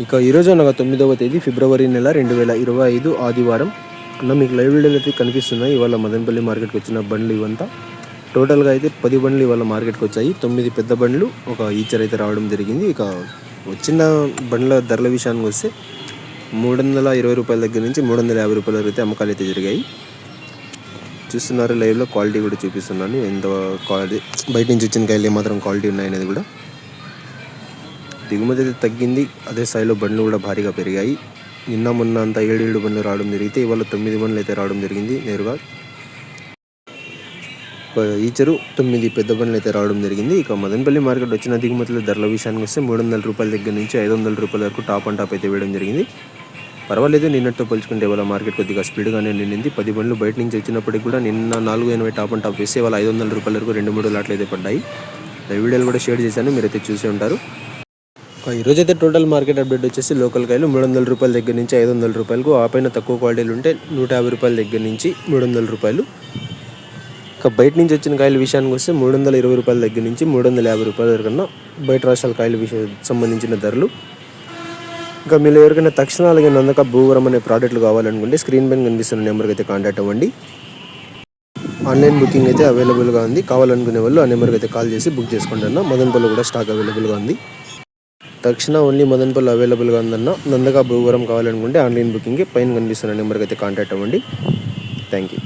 ఇక ఈరోజు అనగా 9వ తేదీ ఫిబ్రవరి నెల 2025 ఆదివారం అన్న మీకు లైవ్ వీడియోలు అయితే కనిపిస్తున్నాయి. ఇవాళ మదనపల్లి మార్కెట్కి వచ్చిన బండ్లు ఇవంతా టోటల్గా అయితే 10 బండ్లు ఇవాళ మార్కెట్కి వచ్చాయి. 9 పెద్ద బండ్లు, ఒక ఈచర్ అయితే రావడం జరిగింది. ఇక వచ్చిన బండ్ల ధరల విషయానికి వస్తే 320 రూపాయల దగ్గర నుంచి 350 రూపాయల వరకు అయితే అమ్మకాలు అయితే జరిగాయి. చూస్తున్నారు లైవ్లో క్వాలిటీ కూడా చూపిస్తున్నాను, ఎంత క్వాలిటీ బయట నుంచి వచ్చిన కాయలు ఏమాత్రం క్వాలిటీ ఉన్నాయనేది కూడా. దిగుమతి అయితే తగ్గింది, అదే స్థాయిలో బండ్లు కూడా భారీగా పెరిగాయి. నిన్న మొన్న అంతా 7 బండ్లు రావడం జరిగితే ఇవాళ 9 బండ్లు అయితే రావడం జరిగింది. నేరుగా ఈచరు 9 పెద్ద బండ్లు అయితే రావడం జరిగింది. ఇక మదనపల్లి మార్కెట్ వచ్చిన దిగుమతుల ధరల విషయానికి వస్తే 300 రూపాయల దగ్గర నుంచి 500 రూపాయల వరకు టాప్ అండ్ టాప్ అయితే వేయడం జరిగింది. పర్వాలేదు, నిన్నటితో పోల్చుకుంటే ఇవాళ మార్కెట్ కొద్దిగా స్పీడ్గానే నిండింది. 10 బండ్లు బయట నుంచి వచ్చినప్పటికి కూడా నిన్న 480 టాప్ అండ్ టాప్ వేస్తే ఇవాళ 500 రూపాయల వరకు 2-3 లాట్లు అయితే పడ్డాయి. వీడియోలు కూడా షేర్ చేశాను, మీరైతే చూసి ఉంటారు. ఈరోజైతే టోటల్ మార్కెట్ అప్డేట్ వచ్చేసి లోకల్ కాయలు 300 రూపాయల దగ్గర నుంచి 500 రూపాయలకు, ఆ పైన తక్కువ క్వాలిటీలు ఉంటే 150 రూపాయల దగ్గర నుంచి 300 రూపాయలు. ఇక బయట నుంచి వచ్చిన కాయల విషయానికి వస్తే 320 రూపాయల దగ్గర నుంచి 350 రూపాయల వరకన్నా బయట రాష్ట్రాల కాయల సంబంధించిన ధరలు. ఇంకా మీరు ఎవరికైనా తక్షణ అలాగే నందక భూవరం అనే ప్రోడక్ట్లు కావాలనుకుంటే స్క్రీన్ పైన కనిపిస్తున్న నెంబర్కి అయితే కాంటాక్ట్ అవ్వండి. ఆన్లైన్ బుకింగ్ అయితే అవైలబుల్గా ఉంది. కావాలనుకునే వాళ్ళు ఆ నెంబర్కి అయితే కాల్ చేసి బుక్ చేసుకోండి అన్న. మదనపల్లి కూడా స్టాక్ అవైలబుల్గా ఉంది. తక్షణ ఓన్లీ మదనపల్లి అవైలబుల్గా ఉందన్న. నందక భూవరం కావాలనుకుంటే ఆన్లైన్ బుకింగ్కి పైన కనిపిస్తున్న నెంబర్కి అయితే కాంటాక్ట్ అవ్వండి. Thank you.